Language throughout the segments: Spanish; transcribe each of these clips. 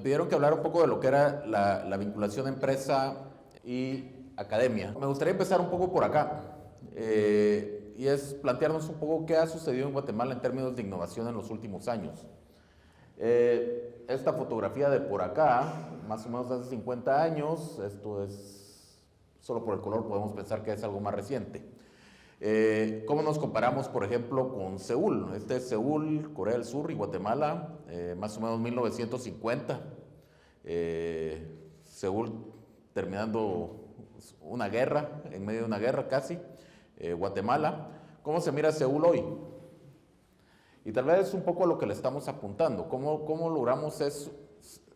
pidieron que hablara un poco de lo que era la vinculación empresa y academia. Me gustaría empezar un poco por acá, y es plantearnos un poco qué ha sucedido en Guatemala en términos de innovación en los últimos años. Esta fotografía de por acá, más o menos hace 50 años, esto es, solo por el color podemos pensar que es algo más reciente. ¿Cómo nos comparamos, por ejemplo, con Seúl? Este es Seúl, Corea del Sur y Guatemala, más o menos 1950. Seúl terminando una guerra, en medio de una guerra casi. Guatemala. ¿Cómo se mira Seúl hoy? Y tal vez es un poco a lo que le estamos apuntando. ¿Cómo logramos eso?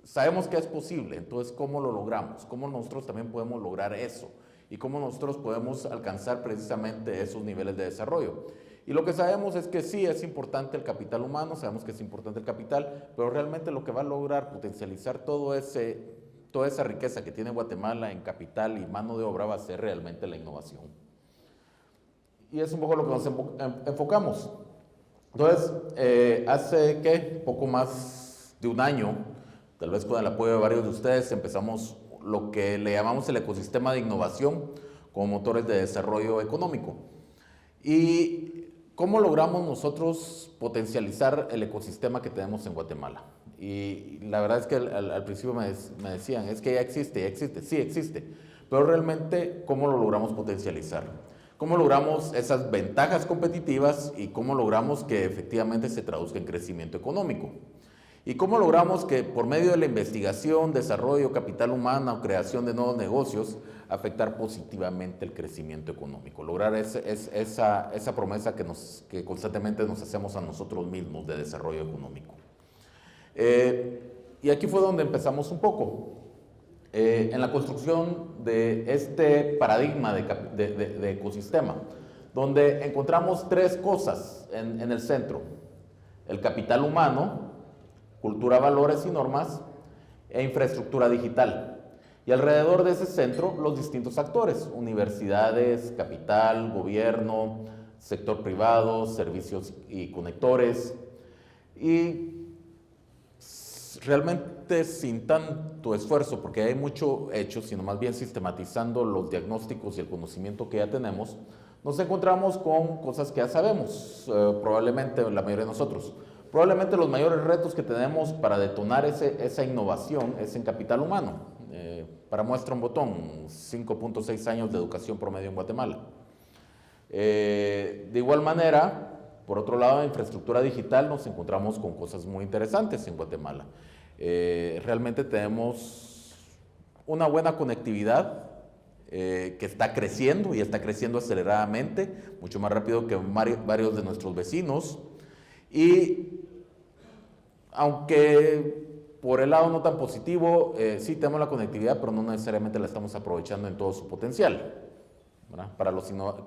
Sabemos que es posible, entonces ¿cómo lo logramos? ¿Cómo nosotros también podemos lograr eso? Y cómo nosotros podemos alcanzar precisamente esos niveles de desarrollo. Y lo que sabemos es que sí es importante el capital humano, sabemos que es importante el capital, pero realmente lo que va a lograr potencializar toda esa riqueza que tiene Guatemala en capital y mano de obra va a ser realmente la innovación. Y es un poco lo que nos enfocamos. Entonces, hace ¿qué? Poco más de un año, tal vez con el apoyo de varios de ustedes, empezamos lo que le llamamos el ecosistema de innovación como motores de desarrollo económico. ¿Y cómo logramos nosotros potencializar el ecosistema que tenemos en Guatemala? Y la verdad es que al principio me decían, es que ya existe, sí existe, pero realmente, ¿cómo lo logramos potencializar? ¿Cómo logramos esas ventajas competitivas y cómo logramos que efectivamente se traduzca en crecimiento económico? ¿Y cómo logramos que por medio de la investigación, desarrollo, capital humano o creación de nuevos negocios, afectar positivamente el crecimiento económico? Lograr esa promesa que constantemente nos hacemos a nosotros mismos de desarrollo económico. Y aquí fue donde empezamos un poco. En la construcción de este paradigma de ecosistema, donde encontramos tres cosas en el centro: el capital humano, cultura, valores y normas, e infraestructura digital. Y alrededor de ese centro, los distintos actores: universidades, capital, gobierno, sector privado, servicios y conectores. Y realmente sin tanto esfuerzo, porque hay mucho hecho, sino más bien sistematizando los diagnósticos y el conocimiento que ya tenemos, nos encontramos con cosas que ya sabemos, probablemente la mayoría de nosotros. Probablemente los mayores retos que tenemos para detonar esa innovación es en capital humano. Para muestra un botón, 5.6 años de educación promedio en Guatemala. De igual manera, por otro lado, en infraestructura digital nos encontramos con cosas muy interesantes en Guatemala. Realmente tenemos una buena conectividad que está creciendo y está creciendo aceleradamente, mucho más rápido que varios de nuestros vecinos. Y aunque por el lado no tan positivo, sí tenemos la conectividad, pero no necesariamente la estamos aprovechando en todo su potencial, ¿verdad? Para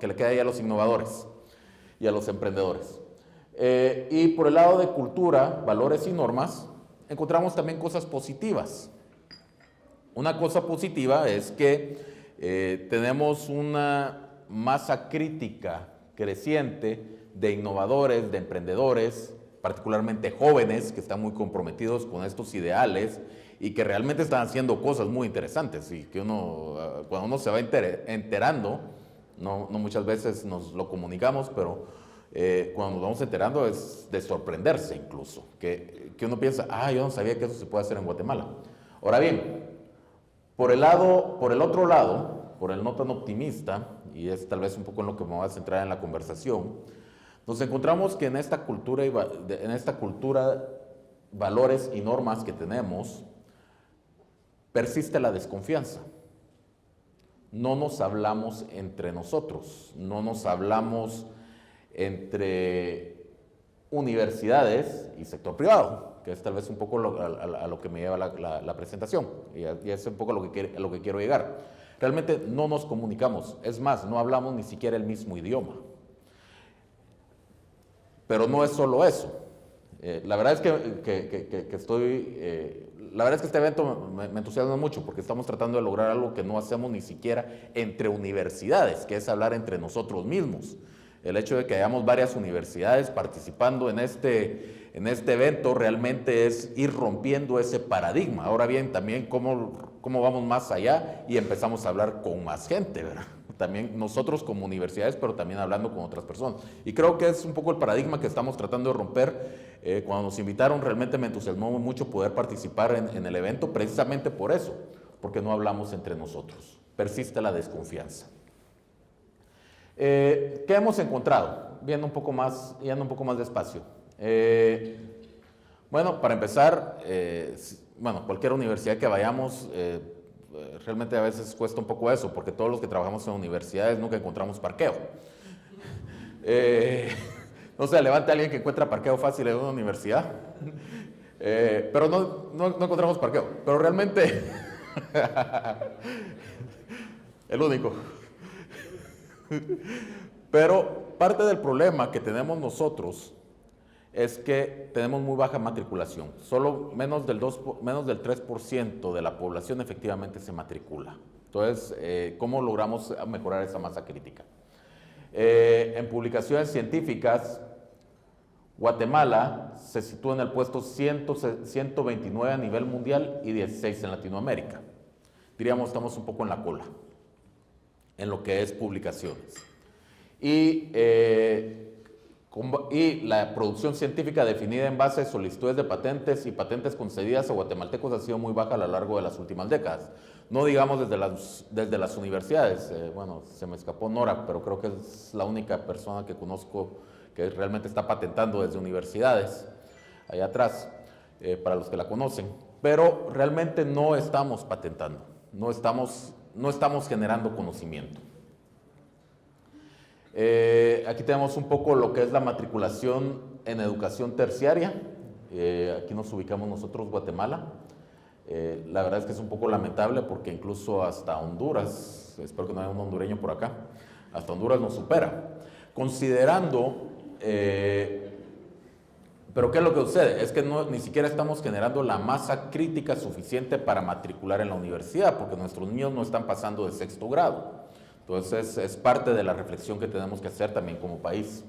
que le quede ahí a los innovadores y a los emprendedores. Y por el lado de cultura, valores y normas, encontramos también cosas positivas. Una cosa positiva es que tenemos una masa crítica creciente de innovadores, de emprendedores, particularmente jóvenes que están muy comprometidos con estos ideales y que realmente están haciendo cosas muy interesantes y que cuando uno se va enterando, no muchas veces nos lo comunicamos, pero cuando nos vamos enterando es de sorprenderse incluso, que uno piensa, yo no sabía que eso se puede hacer en Guatemala. Ahora bien, por el otro lado, por el no tan optimista, y es tal vez un poco en lo que me voy a centrar en la conversación, nos encontramos que en esta cultura, valores y normas que tenemos, persiste la desconfianza. No nos hablamos entre nosotros, no nos hablamos entre universidades y sector privado, que es tal vez un poco a lo que me lleva la presentación, y es un poco a lo que quiero llegar. Realmente no nos comunicamos, es más, no hablamos ni siquiera el mismo idioma. Pero no es solo eso. La verdad es la verdad es que este evento me entusiasma mucho porque estamos tratando de lograr algo que no hacemos ni siquiera entre universidades, que es hablar entre nosotros mismos. El hecho de que hayamos varias universidades participando en este evento realmente es ir rompiendo ese paradigma. Ahora bien, también cómo vamos más allá y empezamos a hablar con más gente, ¿verdad? También nosotros como universidades, pero también hablando con otras personas. Y creo que es un poco el paradigma que estamos tratando de romper. Cuando nos invitaron, realmente me entusiasmó mucho poder participar en el evento, precisamente por eso, porque no hablamos entre nosotros. Persiste la desconfianza. ¿Qué hemos encontrado? Yendo un poco más despacio. Bueno, para empezar, cualquier universidad que vayamos, realmente a veces cuesta un poco eso, porque todos los que trabajamos en universidades nunca encontramos parqueo. No sé, levante a alguien que encuentra parqueo fácil en una universidad. Pero no encontramos parqueo. Pero realmente, el único. Pero parte del problema que tenemos nosotros es que tenemos muy baja matriculación. Solo menos del 3% de la población efectivamente se matricula. Entonces, ¿cómo logramos mejorar esa masa crítica? En publicaciones científicas, Guatemala se sitúa en el puesto 129 a nivel mundial y 16 en Latinoamérica. Diríamos, estamos un poco en la cola en lo que es publicaciones. Y la producción científica definida en base a solicitudes de patentes y patentes concedidas a guatemaltecos ha sido muy baja a lo largo de las últimas décadas. No digamos desde las universidades. Bueno, se me escapó Nora, pero creo que es la única persona que conozco que realmente está patentando desde universidades, allá atrás, para los que la conocen. Pero realmente no estamos patentando, no estamos generando conocimiento. Aquí tenemos un poco lo que es la matriculación en educación terciaria. Aquí nos ubicamos nosotros, Guatemala. La verdad es que es un poco lamentable porque incluso hasta Honduras, espero que no haya un hondureño por acá, hasta Honduras nos supera. Considerando, pero ¿qué es lo que sucede? Es que ni siquiera estamos generando la masa crítica suficiente para matricular en la universidad, porque nuestros niños no están pasando de sexto grado. Entonces, es parte de la reflexión que tenemos que hacer también como país.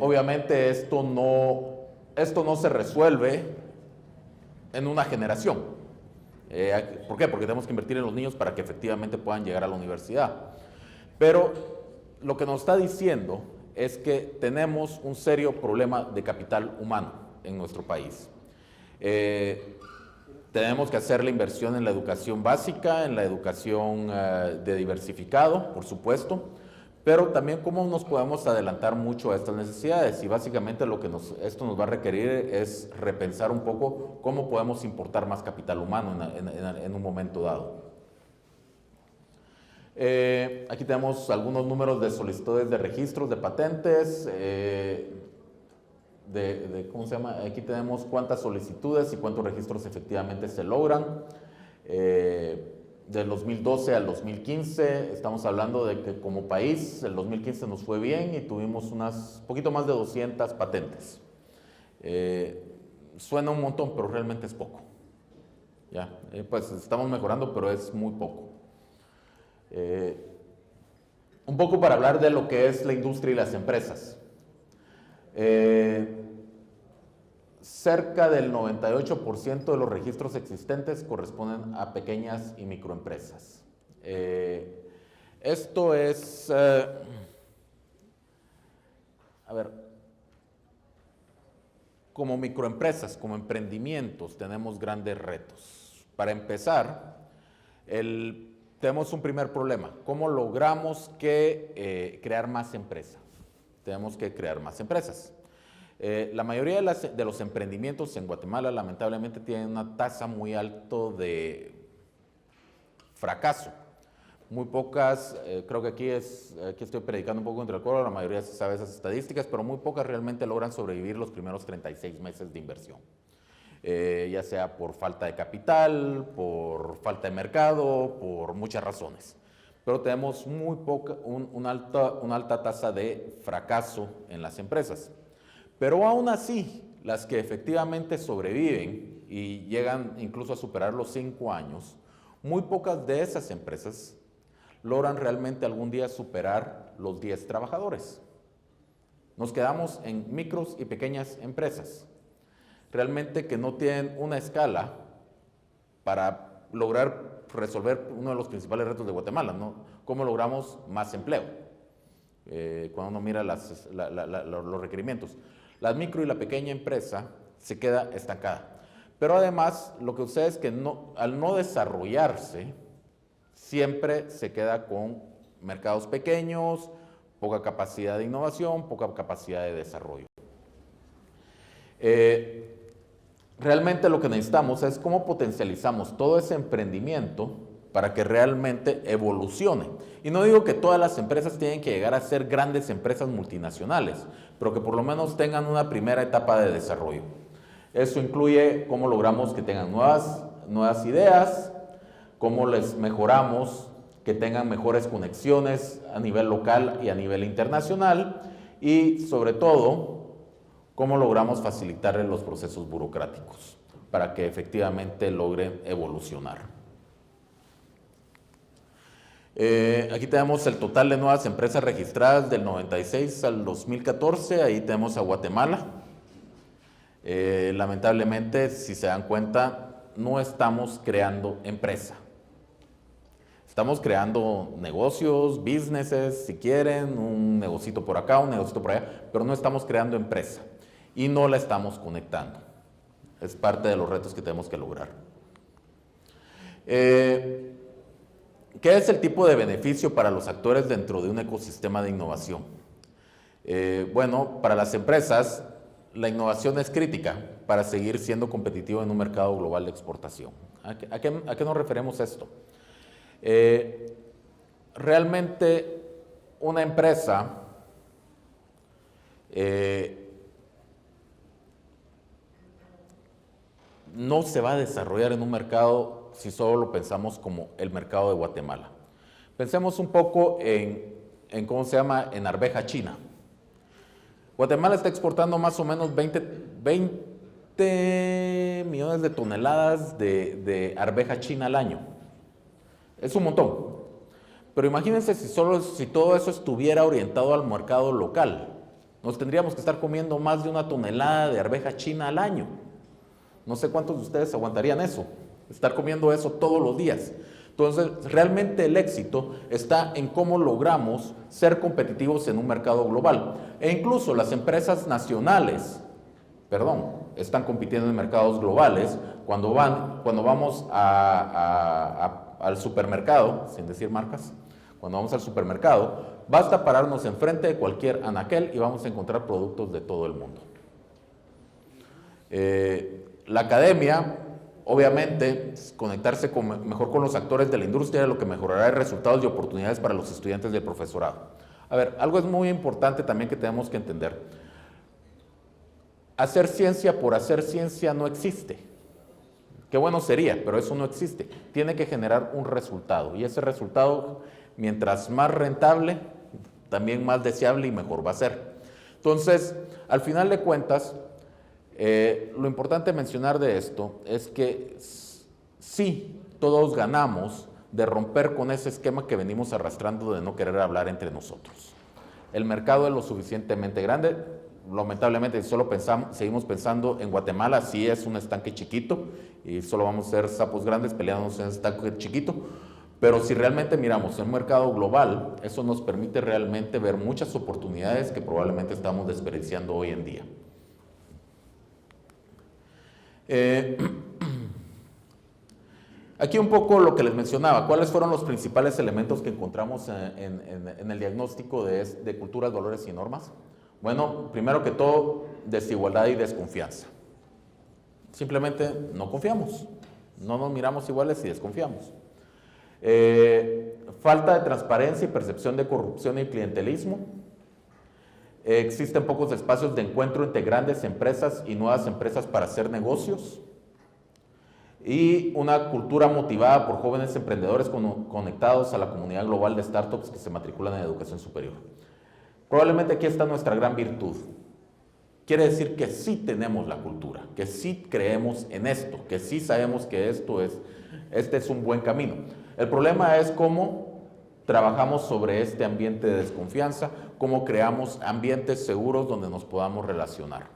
Obviamente, esto no se resuelve en una generación. ¿Por qué? Porque tenemos que invertir en los niños para que efectivamente puedan llegar a la universidad. Pero lo que nos está diciendo es que tenemos un serio problema de capital humano en nuestro país. Tenemos que hacer la inversión en la educación básica, en la educación de diversificado, por supuesto, pero también cómo nos podemos adelantar mucho a estas necesidades. Y básicamente lo que esto nos va a requerir es repensar un poco cómo podemos importar más capital humano en un momento dado. Aquí tenemos algunos números de solicitudes de registros de patentes, ¿cómo se llama? Aquí tenemos cuántas solicitudes y cuántos registros efectivamente se logran. Del 2012 al 2015, estamos hablando de que como país, el 2015 nos fue bien y tuvimos poquito más de 200 patentes. Suena un montón, pero realmente es poco. ¿Ya? Pues estamos mejorando, pero es muy poco. Un poco para hablar de lo que es la industria y las empresas. Cerca del 98% de los registros existentes corresponden a pequeñas y microempresas. Esto es, a ver, como microempresas, como emprendimientos, tenemos grandes retos. Para empezar, tenemos un primer problema. ¿Cómo logramos crear más empresas? Tenemos que crear más empresas. La mayoría de los emprendimientos en Guatemala lamentablemente tienen una tasa muy alta de fracaso. Muy pocas, creo que aquí estoy predicando un poco contra el coro, la mayoría se sabe esas estadísticas, pero muy pocas realmente logran sobrevivir los primeros 36 meses de inversión. Ya sea por falta de capital, por falta de mercado, por muchas razones. Pero tenemos una alta tasa de fracaso en las empresas. Pero aún así, las que efectivamente sobreviven y llegan incluso a superar los 5 años, muy pocas de esas empresas logran realmente algún día superar los 10 trabajadores. Nos quedamos en micros y pequeñas empresas, realmente que no tienen una escala para lograr resolver uno de los principales retos de Guatemala, ¿no? ¿Cómo logramos más empleo? Cuando uno mira los requerimientos. La micro y la pequeña empresa se queda estancada. Pero además, lo que sucede es que al no desarrollarse, siempre se queda con mercados pequeños, poca capacidad de innovación, poca capacidad de desarrollo. Realmente lo que necesitamos es cómo potencializamos todo ese emprendimiento para que realmente evolucione. Y no digo que todas las empresas tienen que llegar a ser grandes empresas multinacionales, pero que por lo menos tengan una primera etapa de desarrollo. Eso incluye cómo logramos que tengan nuevas ideas, cómo les mejoramos que tengan mejores conexiones a nivel local y a nivel internacional, y sobre todo, cómo logramos facilitarles los procesos burocráticos para que efectivamente logren evolucionar. Aquí tenemos el total de nuevas empresas registradas del 96 al 2014, ahí tenemos a Guatemala. Lamentablemente, si se dan cuenta, no estamos creando empresa. Estamos creando negocios, businesses, si quieren, un negocito por acá, un negocito por allá, pero no estamos creando empresa y no la estamos conectando. Es parte de los retos que tenemos que lograr. ¿Qué es el tipo de beneficio para los actores dentro de un ecosistema de innovación? Bueno, para las empresas, la innovación es crítica para seguir siendo competitivo en un mercado global de exportación. ¿A qué nos referimos a esto? Realmente una empresa no se va a desarrollar en un mercado si solo lo pensamos como el mercado de Guatemala. Pensemos un poco en ¿cómo se llama? En arveja china. Guatemala está exportando más o menos 20 millones de toneladas de arveja china al año. Es un montón. Pero imagínense si todo eso estuviera orientado al mercado local. Nos tendríamos que estar comiendo más de 1 tonelada de arveja china al año. No sé cuántos de ustedes aguantarían eso, estar comiendo eso todos los días. Entonces, realmente el éxito está en cómo logramos ser competitivos en un mercado global. E incluso las empresas nacionales, están compitiendo en mercados globales. Cuando vamos al supermercado, sin decir marcas, cuando vamos al supermercado, basta pararnos enfrente de cualquier anaquel y vamos a encontrar productos de todo el mundo. La academia, obviamente, conectarse mejor con los actores de la industria es lo que mejorará resultados y oportunidades para los estudiantes del profesorado. A ver, algo es muy importante también que tenemos que entender. Hacer ciencia por hacer ciencia no existe. Qué bueno sería, pero eso no existe. Tiene que generar un resultado, y ese resultado, mientras más rentable, también más deseable y mejor va a ser. Entonces, al final de cuentas, lo importante mencionar de esto es que sí, todos ganamos de romper con ese esquema que venimos arrastrando de no querer hablar entre nosotros. El mercado es lo suficientemente grande. Lamentablemente, si solo seguimos pensando en Guatemala, sí es un estanque chiquito y solo vamos a ser sapos grandes peleándonos en ese estanque chiquito. Pero si realmente miramos el mercado global, eso nos permite realmente ver muchas oportunidades que probablemente estamos desperdiciando hoy en día. Aquí un poco lo que les mencionaba, ¿cuáles fueron los principales elementos que encontramos en el diagnóstico de culturas, valores y normas? Bueno, primero que todo, desigualdad y desconfianza. Simplemente no confiamos, no nos miramos iguales y desconfiamos. Falta de transparencia y percepción de corrupción y clientelismo. Existen pocos espacios de encuentro entre grandes empresas y nuevas empresas para hacer negocios. Y una cultura motivada por jóvenes emprendedores conectados a la comunidad global de startups que se matriculan en educación superior. Probablemente aquí está nuestra gran virtud. Quiere decir que sí tenemos la cultura, que sí creemos en esto, que sí sabemos que este es un buen camino. El problema es cómo trabajamos sobre este ambiente de desconfianza, cómo creamos ambientes seguros donde nos podamos relacionar.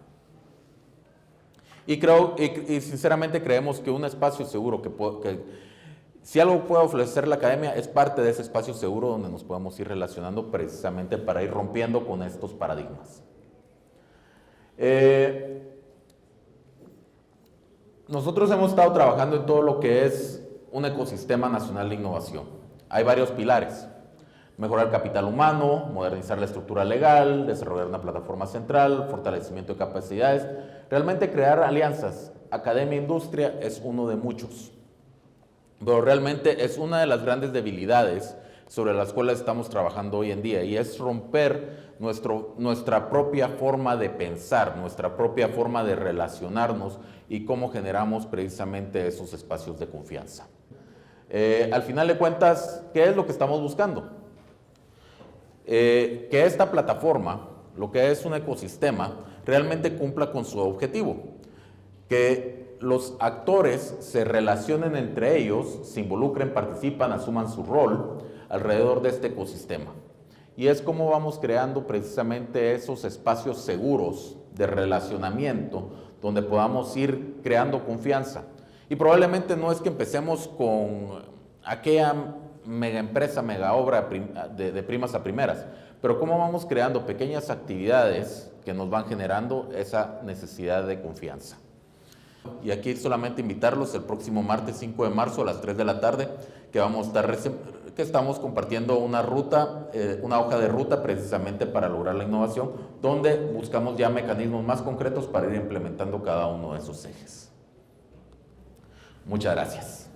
Y sinceramente creemos que un espacio seguro, que si algo puede ofrecer la academia, es parte de ese espacio seguro donde nos podemos ir relacionando precisamente para ir rompiendo con estos paradigmas. Nosotros hemos estado trabajando en todo lo que es un ecosistema nacional de innovación. Hay varios pilares: mejorar el capital humano, modernizar la estructura legal, desarrollar una plataforma central, fortalecimiento de capacidades, realmente crear alianzas. Academia-industria es uno de muchos, pero realmente es una de las grandes debilidades sobre las cuales estamos trabajando hoy en día, y es romper nuestra propia forma de pensar, nuestra propia forma de relacionarnos y cómo generamos precisamente esos espacios de confianza. Al final de cuentas, ¿qué es lo que estamos buscando? Que esta plataforma, lo que es un ecosistema, realmente cumpla con su objetivo, que los actores se relacionen entre ellos, se involucren, participan, asuman su rol alrededor de este ecosistema. Y es como vamos creando precisamente esos espacios seguros de relacionamiento donde podamos ir creando confianza. Y probablemente no es que empecemos con aquella mega empresa, mega obra de primas a primeras, pero cómo vamos creando pequeñas actividades que nos van generando esa necesidad de confianza. Y aquí solamente invitarlos el próximo martes 5 de marzo a las 3 de la tarde, que estamos compartiendo una hoja de ruta precisamente para lograr la innovación, donde buscamos ya mecanismos más concretos para ir implementando cada uno de esos ejes. Muchas gracias.